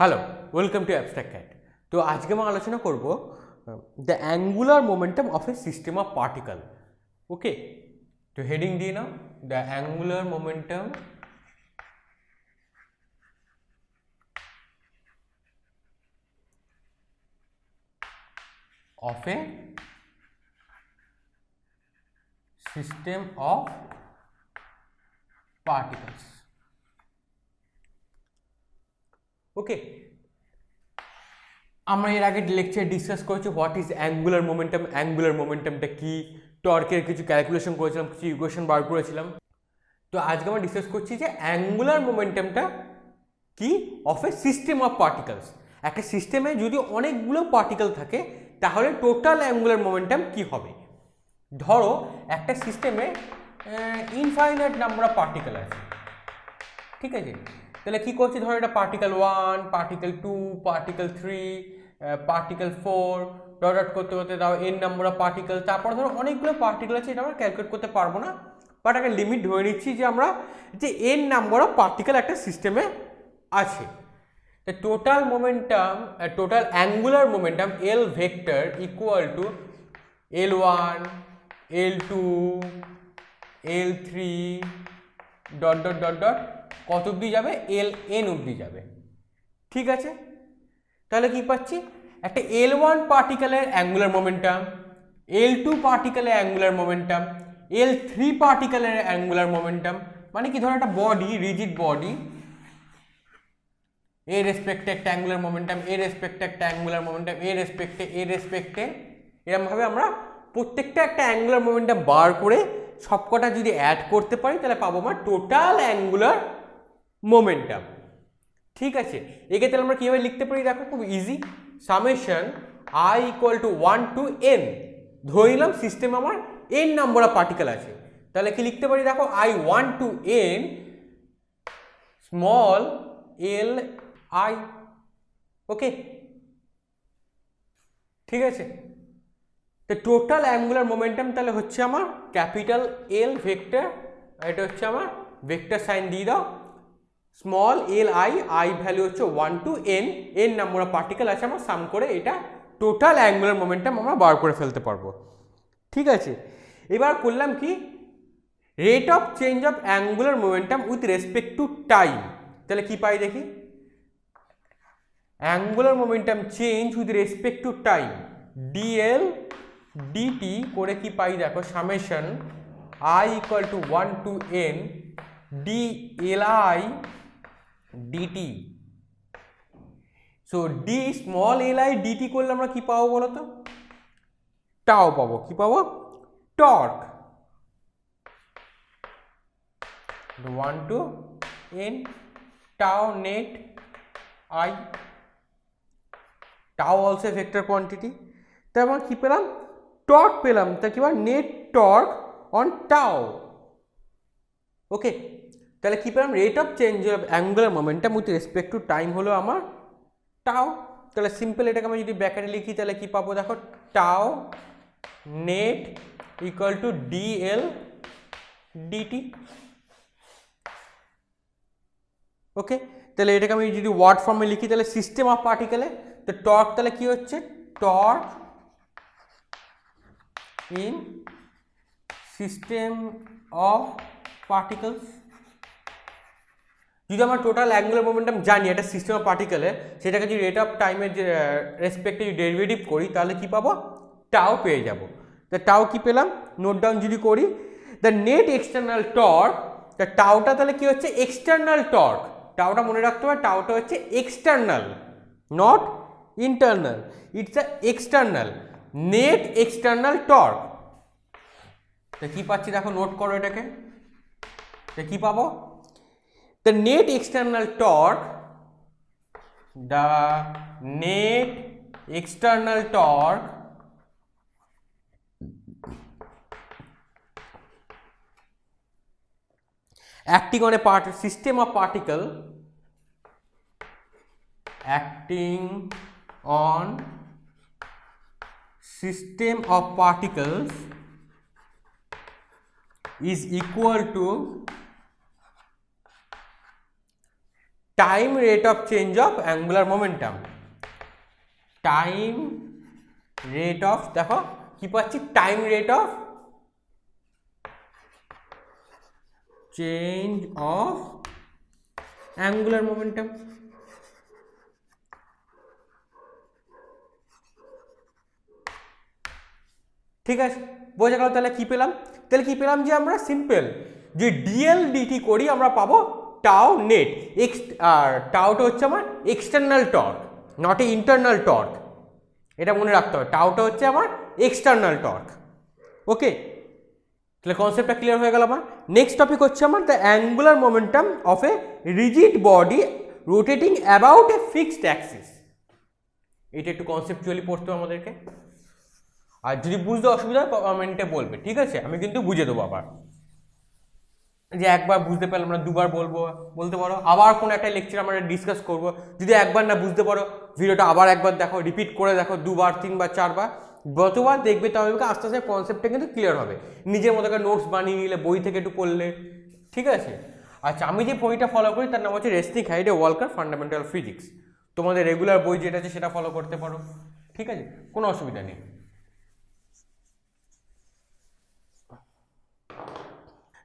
Hello, welcome to abstract cat. তো আজকে আমরা আলোচনা করব the angular momentum of a system of particle. Okay, তো হেডিং দিয়ে নাও, the angular momentum of a system of particles. Okay, আমরা এর আগে লেকচারে ডিসকাস করেছি what is angular momentum, angular মোমেন্টামটা কি, টর্কের কিছু ক্যালকুলেশন করেছিলাম, কিছু ইকুয়েশন বার করেছিলাম। তো আজকে আমরা ডিসকাস করছি যে অ্যাঙ্গুলার মোমেন্টামটা কি of a system of particles. একটা সিস্টেমে যদি অনেকগুলো পার্টিকেল থাকে তাহলে টোটাল অ্যাঙ্গুলার মোমেন্টাম কি হবে। ধরো একটা সিস্টেমে ইনফাইনাইট নাম্বার অফ পার্টিকেল আছে, ঠিক আছে? তাহলে কি করছি, ধরো এটা particle 1, particle 2, particle 3, particle 4, dot dot করতে করতে দাও এন নাম্বার অফ পার্টিকেল। তারপর ধরো অনেকগুলো পার্টিকেল আছে, এটা আমরা ক্যালকুলেট করতে পারবো না, বাট একটা লিমিট ধরে নিচ্ছি যে আমরা যে এন নাম্বার অফ পার্টিকেল একটা সিস্টেমে আছে। Total momentum, total angular momentum L vector equal to L1, L2, L3 dot dot dot dot কত অবধি যাবে, Ln অবধি যাবে, ঠিক আছে? তাহলে কি পাচ্ছি, একটা L1 পার্টিকেলের অ্যাঙ্গুলার মোমেন্টাম, L2 পার্টিকেলের অ্যাঙ্গুলার মোমেন্টাম, L3 পার্টিকেলের অ্যাঙ্গুলার মোমেন্টাম। মানে কি, ধরো একটা বডি, রিজিড বডি, এ রেসপেক্টে একটা অ্যাঙ্গুলার মোমেন্টাম, এ রেসপেক্টে একটা অ্যাঙ্গুলার মোমেন্টাম, এ রেসপেক্টে এরকমভাবে আমরা প্রত্যেকটা একটা অ্যাঙ্গুলার মোমেন্টাম বার করে সবকটা যদি অ্যাড করতে পারি তাহলে পাবো আমরা টোটাল অ্যাঙ্গুলার মোমেন্টাম, ঠিক আছে? একে তাহলে আমরা কীভাবে লিখতে পারি, দেখো খুব easy, summation I equal to 1 to n। ধরে নিলাম সিস্টেম আমার n নাম্বার অফ পার্টিকেল আছে, তাহলে কি লিখতে পারি, দেখো I 1 to n small l I। ওকে, ঠিক আছে? তো টোটাল অ্যাঙ্গুলার মোমেন্টাম তাহলে হচ্ছে আমার ক্যাপিটাল এল ভেক্টর, এটা হচ্ছে আমার ভেক্টর সাইন দিয়ে দাও, স্মল এল আই ভ্যালু হচ্ছে 1 to n, n number of particle আছে আমার, সাম করে এটা টোটাল অ্যাঙ্গুলার মোমেন্টাম আমরা বার করে ফেলতে পারবো, ঠিক আছে? এবার করলাম কি, rate of change of angular momentum with respect to time. তাহলে কি পাই দেখি, angular momentum change with respect to time dl dt করে কি পাই, দেখো summation I equal to 1 to n dli dt। So d small li dt করলে আমরা কি পাবো বলো তো, টাও পাবো। কি পাবো, টর্ক, 1 to n টাও নেট I, টাও অলসো ভেক্টর কোয়ান্টিটি। তাই আমরা কি পেলাম, টর্ক পেলাম। তা কি বল, নেট টর্ক অন টাও। ওকে, তাহলে কি পেলাম, rate of change of angular momentum with respect to time হলো আমার টাও। তাহলে সিম্পল এটাকে আমি যদি ব্র্যাকেটে লিখি তাহলে কি পাবো, দেখো টাও net equal to dl dt। ওকে, তাহলে এটাকে আমি যদি ওয়ার্ড ফর্মে লিখি তাহলে সিস্টেম অফ পার্টিকেলে, তো টর্ক তাহলে কি হচ্ছে, torque in system of particles. যদি আমরা টোটাল অ্যাঙ্গুলার মোমেন্টাম জানি একটা সিস্টেম অফ পার্টিকেলে, সেটাকে যদি রেট অফ টাইমের যে রেসপেক্টে যদি ডেরিভেটিভ করি তাহলে কি পাবো, টাও পেয়ে যাব। তা টাও কি পেলাম, নোট ডাউন যদি করি, দ্য নেট এক্সটার্নাল টর্ক, তা টাওটা তাহলে কি হচ্ছে, এক্সটার্নাল টর্ক। টাওটা মনে রাখতে হবে, টাওটা হচ্ছে external, not internal, it's a external, net external torque. তা কি পাচ্ছি দেখো, নোট করো এটাকে, তা কি পাবো, the net external torque, the net external torque acting on a system of particle, acting on system of particles is equal to time rate of change of angular momentum, time rate of, দেখো কি পাচ্ছি, time rate of change of angular momentum. ঠিক আছে, বোঝা গেল। তাহলে কি পেলাম, যে আমরা সিম্পল যে ডিএল ডিটি করি আমরা পাবো টাও নেট এক্স, আর টাওটা হচ্ছে আমার external torque, not a internal torque, এটা মনে রাখতে হবে। টাওটা হচ্ছে আমার এক্সটার্নাল টর্ক। ওকে, তাহলে কনসেপ্টটা ক্লিয়ার হয়ে গেল আমার। নেক্সট টপিক হচ্ছে আমার the angular momentum of A rigid body rotating about a fixed Axis. এটা একটু কনসেপচুয়ালি পড়তে হবে আমাদেরকে, আর যদি বুঝতে অসুবিধা হয় কমেন্টে বলবে, ঠিক আছে? আমি কিন্তু বুঝে দেবো। আবার যে একবার বুঝতে পারলাম না দুবার বলতে পারো। আবার কোনো একটা লেকচার আমরা ডিসকাস করব। যদি একবার না বুঝতে পারো ভিডিওটা আবার একবার দেখো, রিপিট করে দেখো, 2বার 3বার 4বার, যতবার দেখবে তবে আস্তে আস্তে কনসেপ্টটা কিন্তু ক্লিয়ার হবে। নিজের মতো করে নোটস বানিয়ে নিলে, বই থেকে একটু পড়লে, ঠিক আছে? আচ্ছা, আমি যে বইটা ফলো করি তার নাম হচ্ছে রেসনিক হাইডে ওয়ালকার ফান্ডামেন্টাল ফিজিক্স। তোমাদের রেগুলার বই যেটা আছে সেটা ফলো করতে পারো, ঠিক আছে? কোনো অসুবিধা নেই।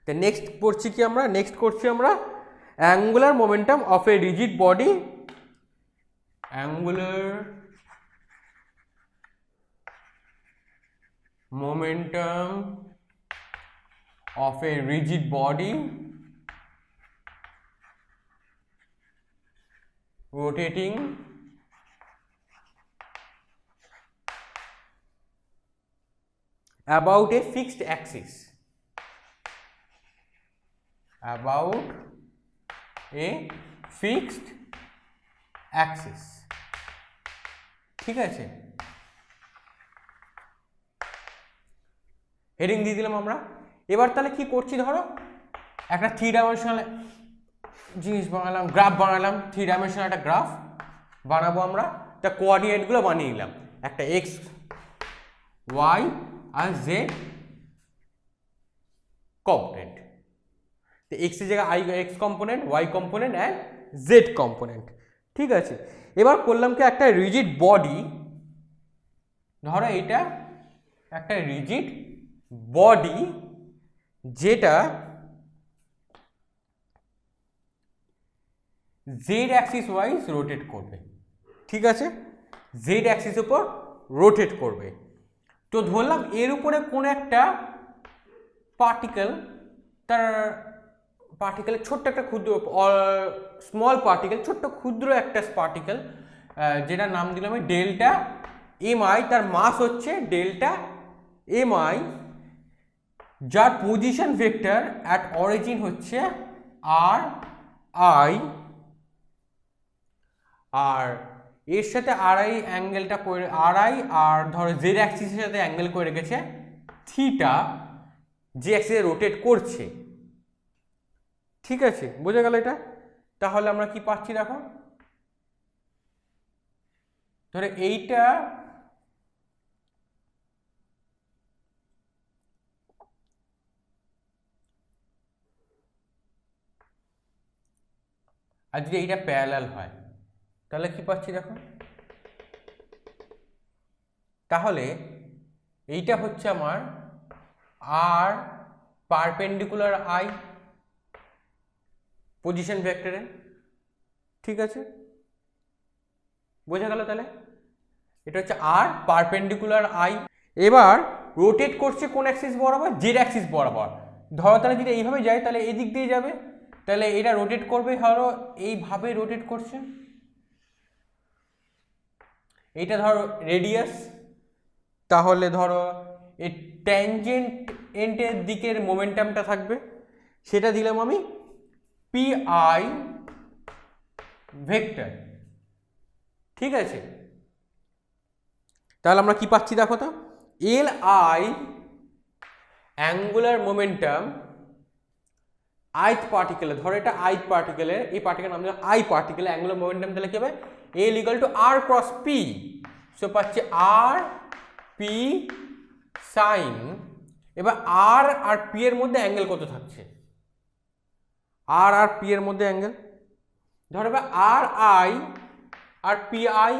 তো নেক্সট পড়ছি কি আমরা, নেক্সট করছি আমরা angular momentum of A rigid body, angular momentum of a rigid body rotating about a fixed axis, about a fixed axis, ঠিক আছে? হেডিং দিয়ে দিলাম আমরা। এবার তাহলে কি করছি, ধরো একটা 3 ডাইমেনশনাল জিনিস বানালাম, গ্রাফ বানালাম, 3 ডাইমেনশনাল একটা গ্রাফ বানাবো আমরা। তা কোঅর্ডিনেটগুলো বানিয়ে নিলাম, একটা এক্স, ওয়াই আর জেড কম্পোনেন্ট। তো এক্স এর জায়গায় x component, y component and z component, ঠিক আছে? এবার করলাম কি, একটা রিজিড বডি, ধরো এটা একটা রিজিড বডি যেটা জেড অ্যাক্সিস ওয়াইজ রোটেট করবে, ঠিক আছে? জেড অ্যাক্সিস উপর রোটেট করবে। তো ধরলাম এর উপরে কোন একটা পার্টিকেল, তার পার্টিকেলের ছোট্ট একটা ক্ষুদ্র স্মল পার্টিকেল, ছোট্ট ক্ষুদ্র একটা পার্টিকেল, যেটার নাম দিলাম আমি ডেল্টা এম আই, তার মাস হচ্ছে ডেল্টা এম আই, যার পজিশন ভেক্টর অ্যাট অরিজিন হচ্ছে আর আই, আর এর সাথে আর আই অ্যাঙ্গেলটা করে, আর আই আর ধরো জেড অ্যাক্সিসের সাথে অ্যাঙ্গেল করে রেখেছে থিটা, যে অ্যাক্সিসে রোটেট করছে, ঠিক আছে? বোঝা গেল এটা? তাহলে আমরা কি পাচ্ছি দেখো, ধরো এইটা আর যদি এইটা প্যারালাল হয় তাহলে কি পাচ্ছি দেখো, তাহলে এইটা হচ্ছে আমার আর পারপেন্ডিকুলার আই পজিশন ভেক্টরে, ঠিক আছে? বোঝা গেল? তাহলে এটা হচ্ছে আর পারপেন্ডিকুলার আই। এবার রোটেট করছে কোন অ্যাক্সিস বরাবর, জেড অ্যাক্সিস বরাবর। ধরো তাহলে যদি এইভাবে যায় তাহলে এই দিক দিয়ে যাবে, তাহলে এটা রোটেট করবে, ধরো এইভাবে রোটেট করছে, এইটা ধরো রেডিয়াস, তাহলে ধরো এই ট্যানজেন্ট এন্ডের দিকের মোমেন্টামটা থাকবে, সেটা দিলাম আমি পি আই ভেক্টর, ঠিক আছে? তাহলে আমরা কি পাচ্ছি দেখো তো, এল আই অ্যাঙ্গুলার মোমেন্টাম আইথ পার্টিকেলে, ধরো এটা আইথ পার্টিকেলের, এই পার্টিকেল নাম দিলাম আই পার্টিকেলের অ্যাঙ্গুলার মোমেন্টাম, তাহলে কি হবে, L equal to R cross P. So পাচ্ছি আর পি সাইন, এবার আর আর পি এর মধ্যে অ্যাঙ্গেল কত থাকছে, আর আর পি এর মধ্যে অ্যাঙ্গেল, ধরো আর আই আর পি আই,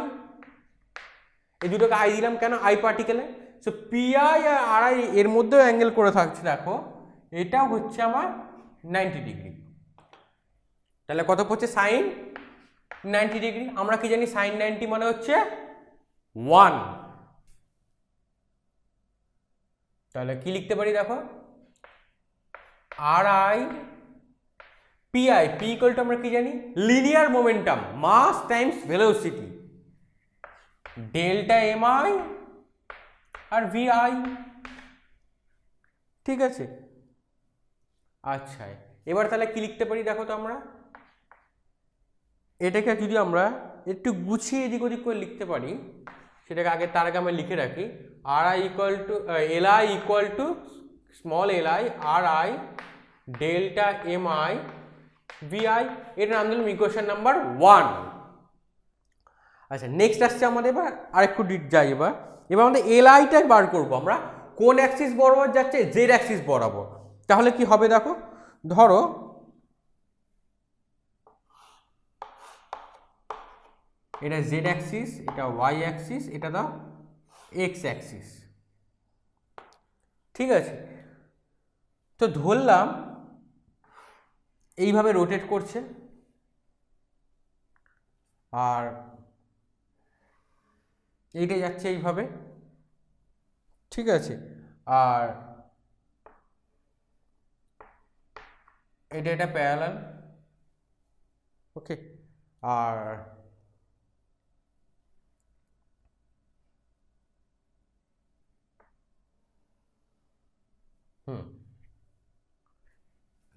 এই দুটোকে আই দিলাম কেন, আই পার্টিকেলে। সো পি আই আর আর আই এর মধ্যেও অ্যাঙ্গেল করে থাকছে, দেখো এটাও হচ্ছে আমার 90 ডিগ্রি। তাহলে কত পড়ছে, সাইন 90 ডিগ্রি। আমরা কি জানি সাইন 90 মানে হচ্ছে 1। তাহলে কি লিখতে পারি দেখো, R I P I, P equal to আমরা কি জানি, linear momentum, mass times velocity, delta M I আর ভি আই। ঠিক আছে, আচ্ছা এবার তাহলে কি লিখতে পারি দেখো তো, আমরা এটাকে যদি আমরা একটু গুছিয়ে এদিক ওদিক করে লিখতে পারি, সেটাকে আগে তার আগে আমি লিখে রাখি। R I equal to L I equal to small L I R I delta M I V I, এর নাম দিলাম ইকুয়েশন নাম্বার 1। আচ্ছা নেক্সট আসছে আমাদের, এবার আরেকটু যাই, এবার আমাদের এল আইটা বার করবো আমরা, কোন অ্যাক্সিস বরাবর যাচ্ছে, জেড অ্যাক্সিস বরাবর। তাহলে কি হবে দেখো, ধরো এটা জেড অ্যাক্সিস, এটা ওয়াই অ্যাক্সিস, এটা দাও এক্স অ্যাক্সিস। ঠিক আছে, তো ধরলাম এইভাবে রোটেট করছে, আর এইটা যাচ্ছে এইভাবে। ঠিক আছে, আর এটা প্যারালাল। ওকে, আর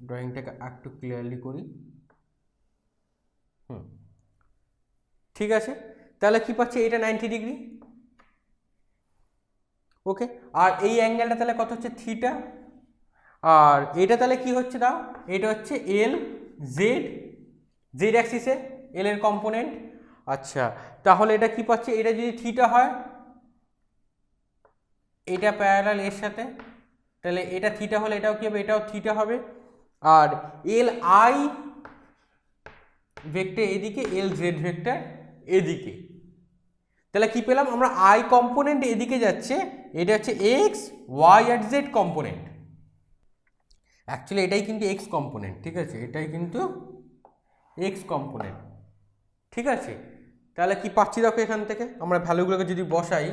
ড্রয়িংটাকে একটু ক্লিয়ারলি করি। ঠিক আছে, তাহলে কি পাচ্ছি, এটা 90 ডিগ্রি। ওকে, আর এই অ্যাঙ্গেলটা তাহলে কত হচ্ছে, থিটা। আর এটা তাহলে কি হচ্ছে দাও, এটা হচ্ছে এল জেড, জেড অ্যাক্সিসে এল এর কম্পোনেন্ট। আচ্ছা তাহলে এটা কি পাচ্ছে, এটা যদি থিটা হয়, এটা প্যারালাল এর সাথে, তাহলে এটা থিটা হলে এটাও কি হবে, এটাও থিটা হবে। আর এল আই ভেক্টর এদিকে, এল জেড ভেক্টর এদিকে, তাহলে কি পেলাম আমরা, আই কম্পোনেন্ট এদিকে যাচ্ছে, এটা হচ্ছে এক্স ওয়াই আর জেড কম্পোনেন্ট। অ্যাকচুয়ালি এটাই কিন্তু এক্স কম্পোনেন্ট। ঠিক আছে, এটাই কিন্তু এক্স কম্পোনেন্ট। ঠিক আছে, তাহলে কি পাচ্ছি দেখো, এখান থেকে আমরা ভ্যালুগুলোকে যদি বসাই,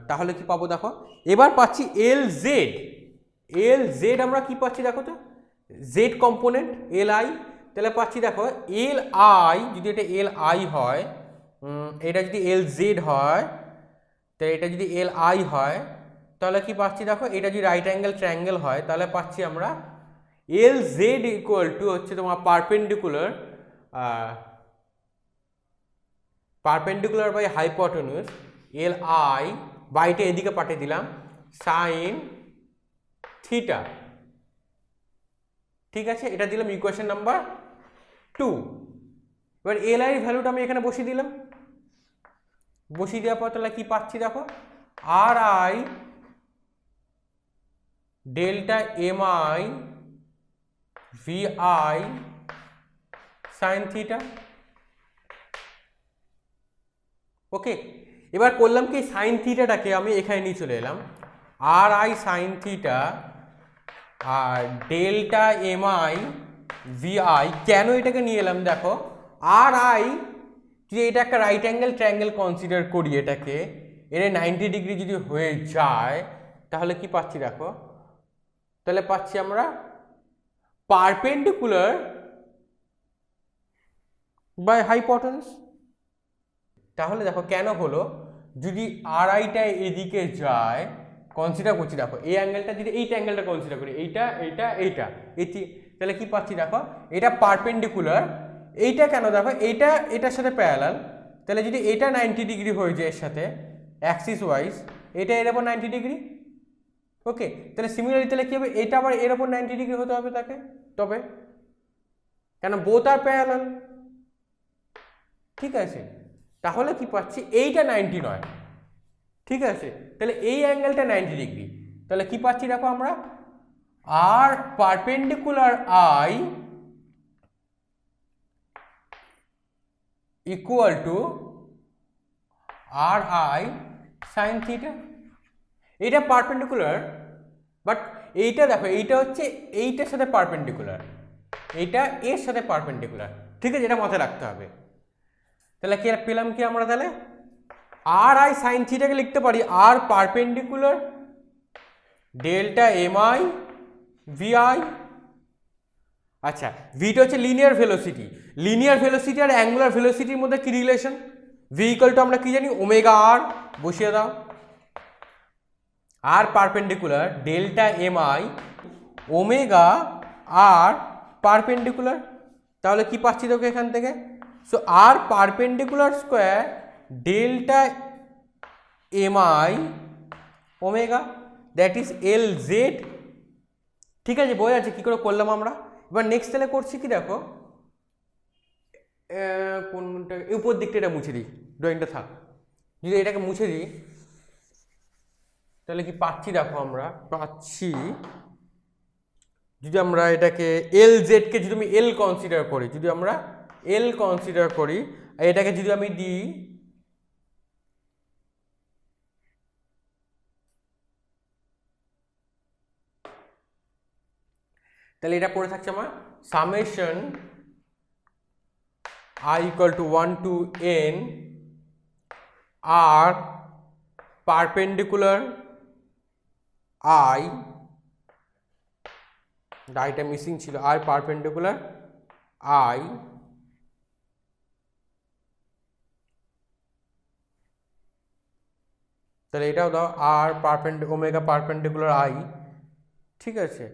তাহলে কি পাবো দেখো, এবার পাচ্ছি এল জেড। এল জেড আমরা কি পাচ্ছি দেখো তো, জেড কম্পোনেন্ট এল আই, তাহলে পাচ্ছি দেখো এল আই, যদি এটা এল আই হয়, এটা যদি এল জেড হয়, তাহলে এটা যদি এল আই হয়, তাহলে কি পাচ্ছি দেখো, এটা যদি রাইট অ্যাঙ্গেল ট্রায়াঙ্গেল হয়, তাহলে পাচ্ছি আমরা এল জেড ইকুয়াল টু হচ্ছে তোমার পারপেন্ডিকুলার বাই হাইপোটেনিউস, এল আই বাইটা এদিকে পাঠিয়ে দিলাম, সাইন থিটা। ঠিক আছে, এটা দিলাম ইকুয়েশন নাম্বার 2। এবার এল আই ভ্যালুটা আমি এখানে বসিয়ে দিলাম, বসিয়ে দেওয়ার পর তাহলে কি পাচ্ছি দেখো, R I delta M I V I sine theta. Okay, এবার করলাম কি, সাইন থিটাটাকে আমি এখানে নিয়ে চলে এলাম, আর আই সাইন থিটা আর delta M I V I. কেন এটাকে নিয়ে এলাম দেখো, আর আই যদি এটা একটা রাইট অ্যাঙ্গেল ট্রায়াঙ্গেল কনসিডার করি, এটাকে এর 90 ডিগ্রি যদি হয়ে যায়, তাহলে কি পাচ্ছি দেখো, তাহলে পাচ্ছি আমরা পারপেন্ডিকুলার বাই হাইপোটেনিউস। তাহলে দেখো কেন হলো, যদি আর আইটা এদিকে যায়, কনসিডার করছি দেখো এই অ্যাঙ্গেলটা, যদি এইটা অ্যাঙ্গেলটা কনসিডার করি, এইটা এইটা এইটা এটি, তাহলে কি পাচ্ছি দেখো, এটা পারপেন্ডিকুলার। এইটা কেন দেখো, এইটা এটার সাথে প্যারালাল, তাহলে যদি এটা 90 ডিগ্রি হয়ে যায় এর সাথে অ্যাক্সিস ওয়াইজ, এটা এর ওপর 90 ডিগ্রি। ওকে, তাহলে সিমিলারলি তাহলে কি হবে, এটা আবার এর ওপর 90 ডিগ্রি হতে হবে তাকে, তবে কেন বোথ আর প্যারালাল। ঠিক আছে, তাহলে কি পাচ্ছি, এইটা 90 নয়। ঠিক আছে, তাহলে এই অ্যাঙ্গেলটা 90 ডিগ্রি, তাহলে কি পাচ্ছি দেখো আমরা, r perpendicular I equal to ri sin theta। এটা পারপেন্ডিকুলার, বাট এইটা দেখো এইটা হচ্ছে এইটার সাথে পারপেন্ডিকুলার, এইটা এর সাথে পারপেন্ডিকুলার, ঠিক আছে, এটা মাথায় রাখতে হবে। তাহলে কি পেলাম কি আমরা, তাহলে আর আই সাইন থিটাকে লিখতে পারি আর perpendicular delta M I V i. আচ্ছা, ভিটা হচ্ছে লিনিয়ার ভেলোসিটি, লিনিয়ার ভেলোসিটি আর অ্যাঙ্গুলার ভেলোসিটির মধ্যে কি রিলেশন? ভি ইকুয়াল টু আমরা কি জানি, ওমেগা আর, বসিয়ে দাও। R perpendicular delta M i omega r perpendicular, তাহলে কি পাচ্ছি তোকে এখান থেকে? So r perpendicular square delta M i omega, that is L z. ঠিক আছে, বোঝা যাচ্ছে কী করে করলাম আমরা। এবার নেক্সট তাহলে করছি কি দেখো, কোনটা উপর দিকটা এটা মুছে দিই, ড্রয়িংটা থাক। যদি এটাকে মুছে দিই তাহলে কি পাচ্ছি দেখো, আমরা পাচ্ছি যদি আমরা এটাকে এল জেডকে যদি আমি এল কনসিডার করি, যদি আমরা এল কনসিডার করি, এটাকে যদি আমি দিই তাহলে এটা পড়ে থাকছে আমার summation i equal to 1 to n r perpendicular I, ডাইটা মিসিং ছিল, r perpendicular I তাহলে এটাও দাও r ওমেগা পারপেন্ডিকুলার I, ঠিক আছে।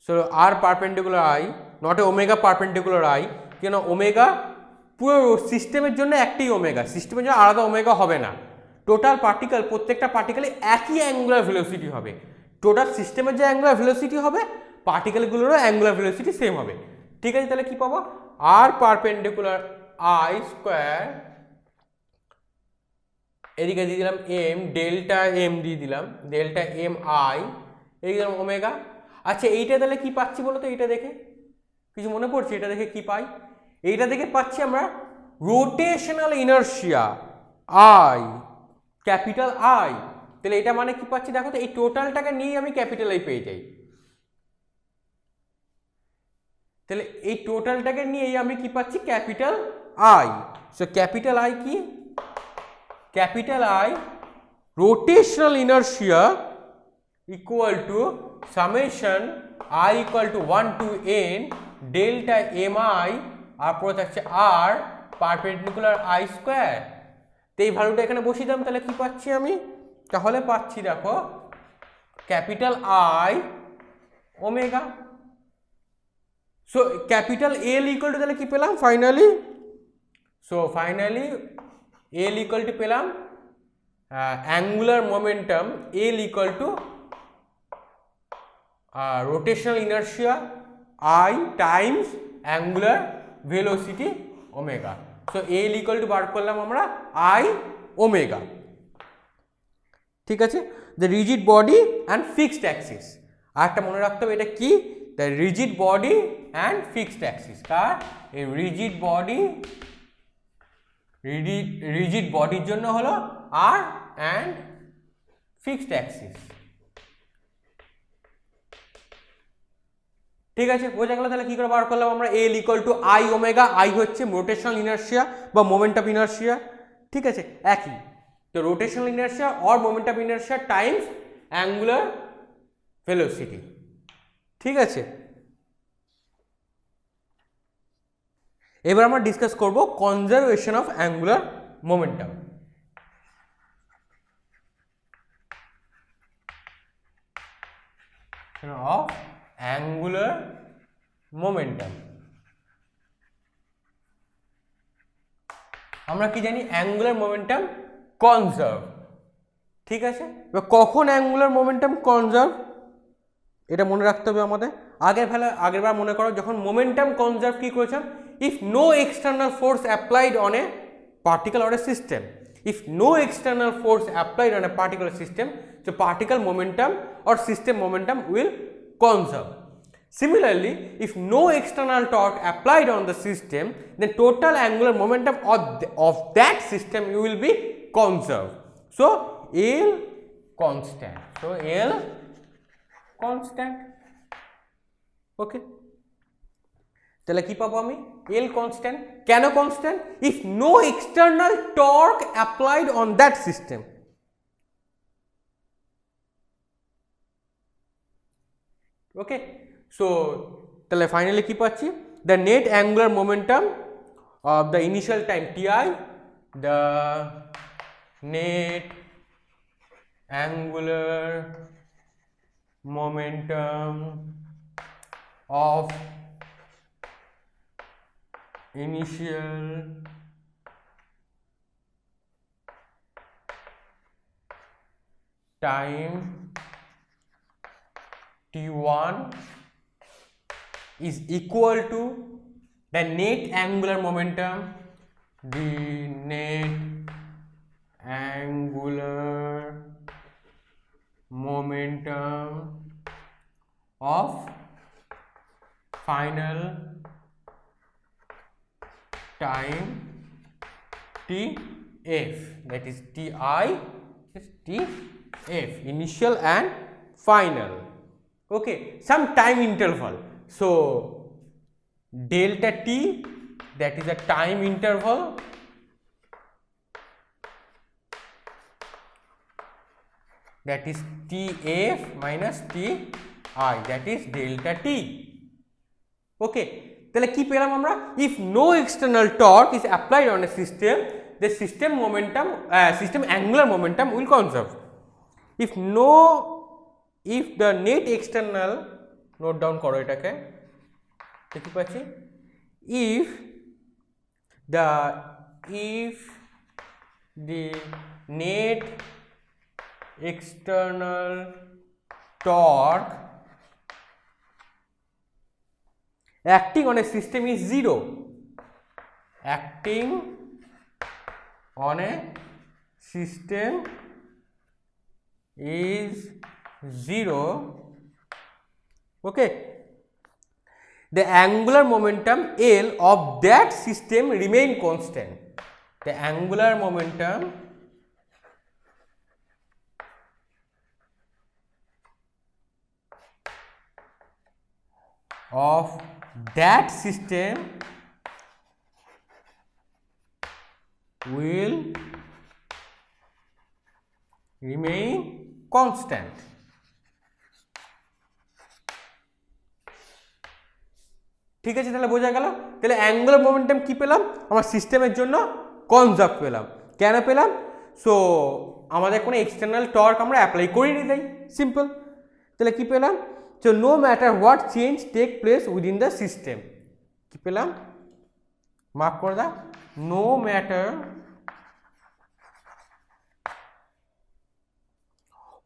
So r perpendicular I not a omega perpendicular I, কেন ওমেগা পুরো সিস্টেমের জন্য একটাই ওমেগা, সিস্টেমের জন্য আলাদা ওমেগা হবে না। টোটাল পার্টিকেল, প্রত্যেকটা পার্টিকেলে একই অ্যাঙ্গুলার ভেলোসিটি হবে। টোটাল সিস্টেমের যে অ্যাঙ্গুলার ভেলোসিটি হবে, পার্টিকেলগুলোরও অ্যাঙ্গুলার ভেলোসিটি সেম হবে। ঠিক আছে, তাহলে কি পাবো, আর পারপেন্ডিকুলার আই স্কোয়ার, এদিকে দিয়ে দিলাম এম, ডেল্টা এম দিয়ে দিলাম, ডেল্টা এম আই, এদিকে দিলাম ওমেগা। আচ্ছা, এইটা তাহলে কি পাচ্ছি বলো তো, এইটা দেখে কিছু মনে পড়ছে? এটা দেখে কি পাই? এইটা দেখে পাচ্ছি আমরা rotational inertia I, capital I. তাহলে এটা মানে কি পাচ্ছি দেখো তো, এই টোটালটাকে নিয়ে আমি ক্যাপিটাল আই পেয়ে যাই। তাহলে এই টোটালটাকে নিয়েই আমি কি পাচ্ছি, capital I. So capital I কি, capital I rotational inertia equal to summation I equal to 1 to n delta M I, আর পরে থাকছে আর পারপেন্ডিকুলার আই স্কোয়ার। তো এই ভ্যালুটা এখানে বসিয়ে দিলাম, তাহলে কি পাচ্ছি আমি? তাহলে পাচ্ছি দেখো capital I omega. So capital L equal to তাহলে কি পেলাম finally? So finally L equal to পেলাম angular momentum L equal to rotational inertia I times angular velocity omega. So L equal to বার করলাম আমরা I omega, ঠিক আছে। The rigid body and fixed axis, আর একটা মনে রাখতে হবে এটা কি, the rigid body and fixed axis। কার? এই rigid বডির জন্য হলো R and fixed axis। ঠিক আছে, বোঝা গেল। তাহলে কি করে বার করলাম আমরা? L equal to I omega, I হচ্ছে রোটেশনাল ইনারশিয়া বা মোমেন্ট অফ ইনারশিয়া, ঠিক আছে, একই। তো rotational inertia or moment of inertia times angular velocity, ঠিক আছে। এবার আমরা ডিসকাস করব conservation of angular momentum. Of angular momentum, আমরা কি জানি? অ্যাঙ্গুলার মোমেন্টাম কনজার্ভ, ঠিক আছে। এবার কখন অ্যাঙ্গুলার মোমেন্টাম কনজার্ভ, এটা মনে রাখতে হবে আমাদের। আগেরবার মনে করো যখন মোমেন্টাম কনজার্ভ কি করেছেন, if no external force applied on a particle or a system, if no external force applied on a particular system, so particle momentum or system momentum will conserve. Similarly, if no external torque applied on the system, then total angular momentum of that system will be conserved. So L constant. So L constant. Okay. তাহলে কি পাবো আমি L constant. কেন constant? If no external torque applied on that system. Okay. So তাহলে finally কি পাচ্ছি, the net angular momentum of the initial time Ti, the net angular momentum of initial time T1 is equal to the net angular momentum, the net angular momentum of final time Tf, that is Ti is Tf, initial and final. Okay, some time interval. So delta T, that is a time interval, that is Tf minus Ti, that is delta T. Okay, তাহলে কি পেলাম আমরা, if no external torque is applied on a system, the system momentum, system angular momentum will conserve. If the net external, note down করো এটাকে, দেখতে পাচ্ছি, if the net external torque acting on a system is 0, acting on a system is 0, okay, the angular momentum L of that system remain constant. The angular momentum of that system will remain constant. ঠিক আছে, তাহলে বোঝা গেল। তাহলে angular momentum কি পেলাম, আমার সিস্টেমের জন্য কনজার্ভ পেলাম। কেন পেলাম? সো আমাদের কোনো এক্সটার্নাল টর্ক আমরা অ্যাপ্লাই করিনি, তাই সিম্পল। তাহলে কি পেলাম, so no matter what change take place within the system, কি পেলাম, মার্ক করে দাও, no matter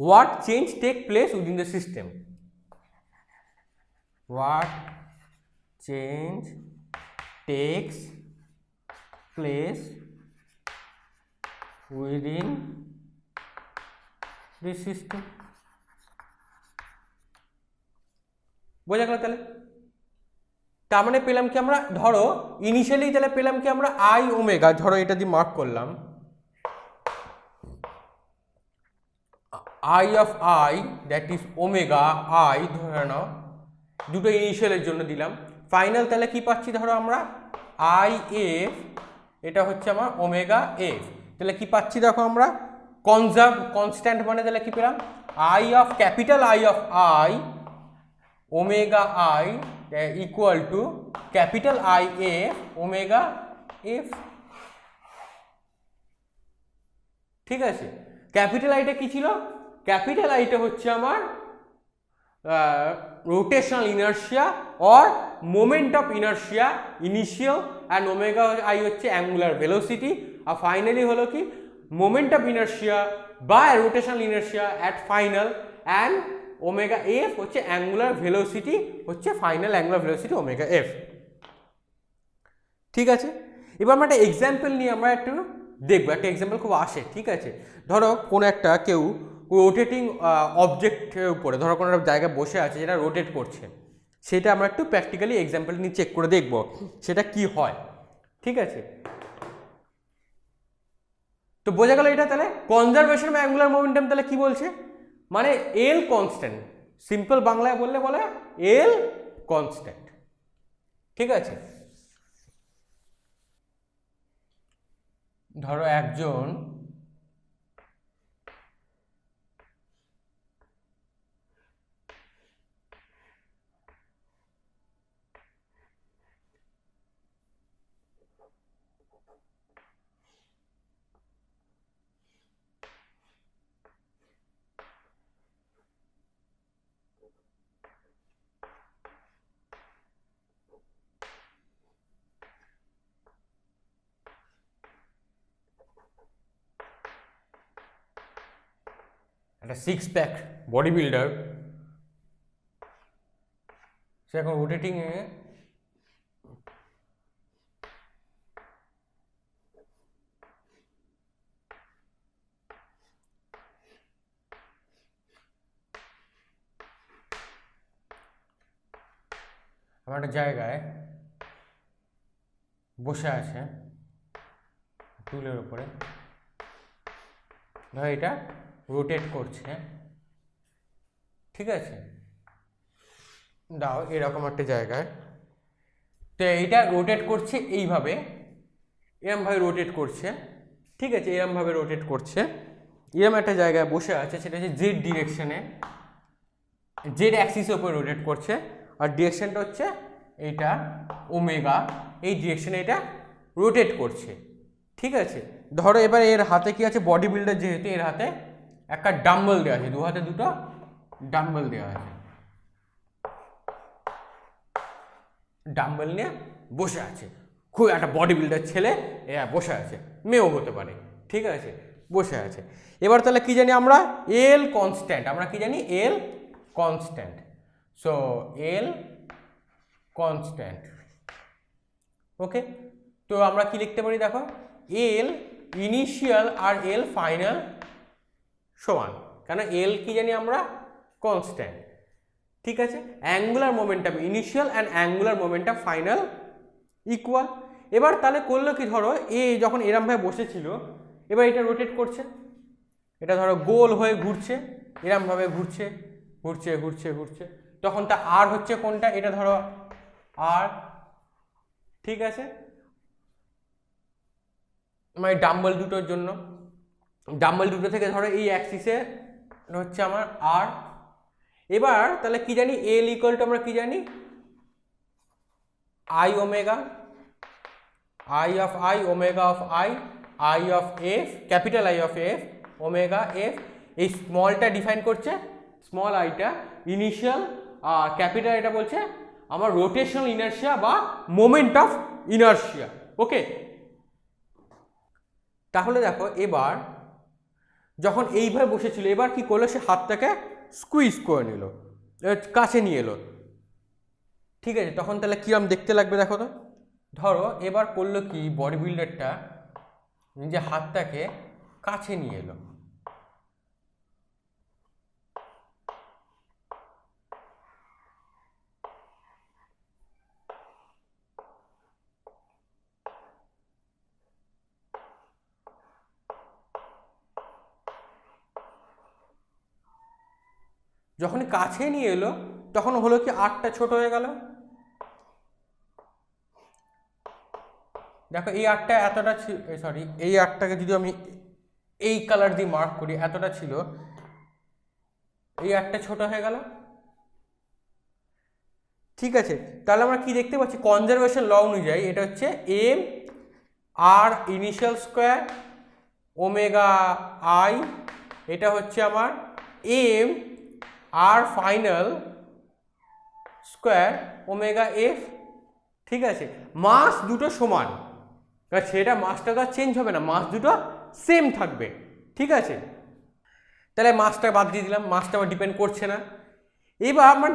what change take place within the system, what change takes place within the system, বোঝা গেল। তাহলে তার মানে পেলাম কি আমরা, ধরো ইনিশিয়ালি তাহলে পেলাম কি আমরা আই ওমেগা, ধরো এটা দিয়ে মার্ক করলাম, I of I, that is omega I ধরে নাও, দুটো ইনিশিয়ালের জন্য দিলাম। ফাইনাল তাহলে কি পাচ্ছি, ধরো আমরা I f, এটা হচ্ছে আমার ওমেগা f, তাহলে কি পাচ্ছি দেখো আমরা, কনজার্ভ কনস্ট্যান্ট মানে তাহলে কি পেলাম, I of capital I of I omega I equal to capital I f omega f। ঠিক আছে, ক্যাপিটাল আইটা কি ছিল, ক্যাপিটাল আইটা হচ্ছে আমার rotational inertia or moment of inertia initial, and omega I হচ্ছে অ্যাঙ্গুলার ভেলোসিটি, আর ফাইনালি হলো কি মোমেন্ট অফ ইনার্শিয়া বা rotational inertia at final, and omega F হচ্ছে অ্যাঙ্গুলার ভেলোসিটি, হচ্ছে final angular velocity omega f. ঠিক আছে, এবার আমরা একটা এক্সাম্পল নিয়ে আমরা একটু দেখবো, একটা এক্সাম্পল খুব আসে। ঠিক আছে, ধরো কোনো একটা কেউ রোটেটিং অবজেক্টের উপরে, ধরো কোনো একটা জায়গায় বসে আছে যেটা রোটেট করছে, সেটা আমরা একটু প্র্যাকটিক্যালি এক্সাম্পল নিয়ে চেক করে দেখব সেটা কি হয়। ঠিক আছে, তো বোঝা গেল এটা। তাহলে কনজারভেশন অফ অ্যাঙ্গুলার মোমেন্টাম তাহলে কি বলছে, মানে এল কনস্ট্যান্ট, সিম্পল বাংলায় বললে বলে এল কনস্ট্যান্ট। ঠিক আছে, ধরো একজন একটা 6 প্যাক বডি বিল্ডার, সে এখন রোটেটিং এ আমার একটা জায়গায় বসে আছে টুলের উপরে, ধর এটা রোটেট করছে। ঠিক আছে, দাও এরকম একটা জায়গায়, তো এইটা রোটেট করছে এইভাবে, এরমভাবে রোটেট করছে। ঠিক আছে, এরমভাবে রোটেট করছে, এরম একটা জায়গায় বসে আছে, সেটা হচ্ছে জেড ডিরেকশনে, জেড অ্যাক্সিসের উপরে রোটেট করছে, আর ডিরেকশনটা হচ্ছে এইটা ওমেগা, এই ডিরেকশনে এটা রোটেট করছে। ঠিক আছে, ধরো এবার এর হাতে কি আছে, বডি বিল্ডার যেহেতু, এর হাতে একটা ডাম্বল দেওয়া আছে, দু হাতে দুটো ডাম্বল দেওয়া আছে, ডাম্বল নিয়ে বসে আছে, খুব একটা বডি বিল্ডার ছেলে বসে আছে, মেয়েও হতে পারে। ঠিক আছে, বসে আছে। এবার তাহলে কি জানি আমরা, এল কনস্ট্যান্ট, আমরা কি জানি এল কনস্ট্যান্ট, সো এল কনস্ট্যান্ট। ওকে, তো আমরা কি লিখতে পারি, দেখো এল ইনিশিয়াল আর এল ফাইনাল সমান, কেন এল কি জানি আমরা কনস্ট্যান্ট। ঠিক আছে, angular momentum initial and angular momentum final equal. এবার তাহলে করলো কি, ধরো এ যখন এরমভাবে বসেছিল, এবার এটা রোটেট করছে, এটা ধরো গোল হয়ে ঘুরছে, এরমভাবে ঘুরছে ঘুরছে ঘুরছে ঘুরছে, তখন তা আর হচ্ছে কোনটা, এটা ধরো আর। ঠিক আছে, মানে ডাম্বল দুটোর জন্য, ডাম্বল দুটো থেকে ধরো এই অ্যাক্সিসে হচ্ছে আমার আর। এবার তাহলে কি জানি, এল ইকুয়াল টু আমরা কি জানি, I omega, I of I omega of I, I of F, capital I of F omega F. এই স্মলটা ডিফাইন করছে, স্মল আইটা ইনিশিয়াল, আর ক্যাপিটাল এটা বলছে আমার রোটেশনাল ইনার্শিয়া বা মোমেন্ট অফ ইনার্শিয়া। ওকে, তাহলে দেখো এবার যখন এইভাবে বসেছিল, এবার কি করলো, সে হাতটাকে স্কুইজ করে নিল, কাছে নিয়ে এলো। ঠিক আছে, তখন তাহলে কিরম দেখতে লাগবে দেখো তো। ধরো এবার করলো কি, বডি বিল্ডারটা নিজে হাতটাকে কাছে নিয়ে এলো, যখন কাছে নিয়ে এলো তখন হলো কি, আরটা ছোট হয়ে গেল। দেখো এই আরটা এতটা, সরি এই আরটাকে যদি আমি এই কালার দিয়ে মার্ক করি, এতটা ছিল, এই আরটা ছোট হয়ে গেল। ঠিক আছে, তাহলে আমরা কি দেখতে পাচ্ছি, কনজারভেশন ল অনুযায়ী এটা হচ্ছে m r initial square omega i, এটা হচ্ছে আমার m r final square omega f. ঠিক আছে, মাস দুটো সমান, সেটা মাসটা তো চেঞ্জ হবে না, মাস দুটো সেম থাকবে। ঠিক আছে, তাহলে মাসটা বাদ দিয়ে দিলাম, মাসটা আমার ডিপেন্ড করছে না। এবার আমার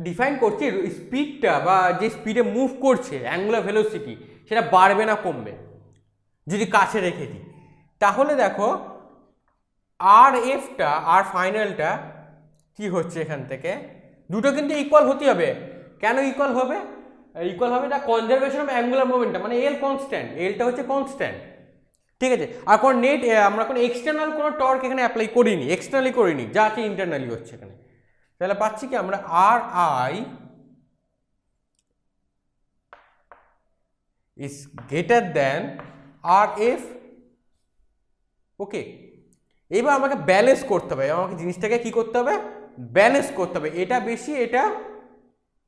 ডিফাইন করছি স্পিডটা, বা যে স্পিডে মুভ করছে অ্যাঙ্গুলার ভেলোসিটি, সেটা বাড়বে না কমবে যদি কাছে রেখে দিই। তাহলে দেখো আর এফটা আর ফাইনালটা কি হচ্ছে এখান থেকে দুটো কিন্তু ইকুয়াল হতে হবে। কেন ইকুয়াল হবে? ইকুয়াল হবে এটা কনজারভেশন অফ অ্যাঙ্গুলার মোমেন্টাম, মানে এল কনস্ট্যান্ট, এলটা হচ্ছে কনস্ট্যান্ট, ঠিক আছে। আর কোনো নেট আমরা কোনো এক্সটার্নাল কোনো টর্ক এখানে অ্যাপ্লাই করিনি, এক্সটার্নালি করিনি, যা আছে ইন্টারনালি হচ্ছে এখানে। তাহলে পাচ্ছি কি আমরা R I is greater than R F. Okay, এবার আমাকে ব্যালেন্স করতে হবে, আমাকে জিনিসটাকে কি করতে হবে? ব্যালেন্স করতে হবে, এটা বেশি এটা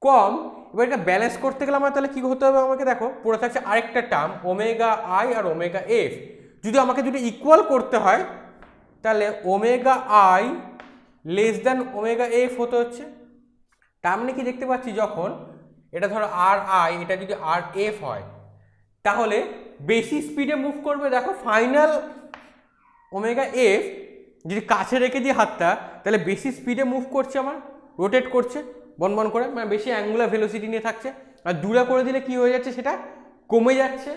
কম। এবার এটা ব্যালেন্স করতে গেলে আমার তাহলে কি হতে হবে? আমাকে দেখো পড়ে থাকছে আরেকটা টার্ম ওমেগা আই আর ওমেগা এফ। যদি আমাকে দুটো ইকুয়াল করতে হয় তাহলে omega i less than omega f হতে হচ্ছে। তার মানে কি দেখতে পাচ্ছি, যখন এটা ধরো আর আই, এটা যদি আর এফ হয় তাহলে বেশি স্পিডে মুভ করবে। দেখো ফাইনাল ওমেগা এফ যদি কাছে রেখে দিই হাতটা, তাহলে বেশি স্পিডে মুভ করছে, আমার রোটেট করছে বন করে, মানে বেশি অ্যাঙ্গুলার ভেলোসিটি নিয়ে থাকছে। আর দূরে করে দিলে কি হয়ে যাচ্ছে? সেটা কমে যাচ্ছে।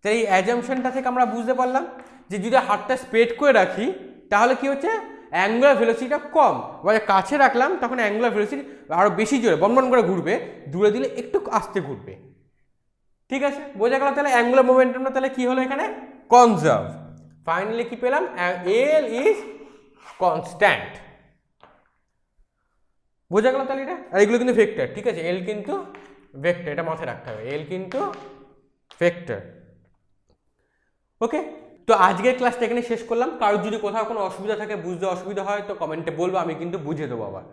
তাই এই অ্যাজাম্পশনটা থেকে আমরা বুঝতে পারলাম যে যদি হাতটা স্প্রেড করে রাখি তাহলে কি হচ্ছে? অ্যাঙ্গুলার ভেলোসিটিটা কম। এবার কাছে রাখলাম তখন অ্যাঙ্গুলার ভেলোসিটি আরও বেশি জোরে বন করে ঘুরবে, দূরে দিলে একটু আস্তে ঘুরবে। ঠিক আছে, বোঝা গেল। তাহলে অ্যাঙ্গুলার মোমেন্টামটা তাহলে কি হলো এখানে? কনজার্ভ। ফাইনালি কি পেলাম? এল ইজ কনস্ট্যান্ট। বোঝা গেল তাহলে এটা। আর এগুলো কিন্তু ভেক্টর, ঠিক আছে, এল কিন্তু ভেক্টর, এটা মাথায় রাখতে হবে, এল কিন্তু ভেক্টর। ওকে, তো আজকের ক্লাসটা এখানে শেষ করলাম। কারোর যদি কোথাও কোনো অসুবিধা থাকে, বুঝতে অসুবিধা হয়, তো কমেন্টে বলবো, আমি কিন্তু বুঝিয়ে দেবো আবার,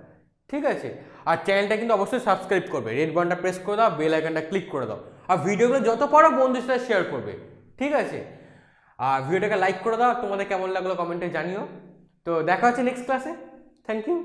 ঠিক আছে। আর চ্যানেলটা কিন্তু অবশ্যই সাবস্ক্রাইব করবে, রেড বাটনটা প্রেস করে দাও, বেল আইকনটা ক্লিক করে দাও, আর ভিডিওগুলো যত পারো বন্ধুদের সাথে শেয়ার করবে, ঠিক আছে। আর ভিডিওটাকে লাইক করে দাও, তোমাদের কেমন লাগলো কমেন্টে জানিও। তো দেখা হচ্ছে নেক্সট ক্লাসে। Thank you.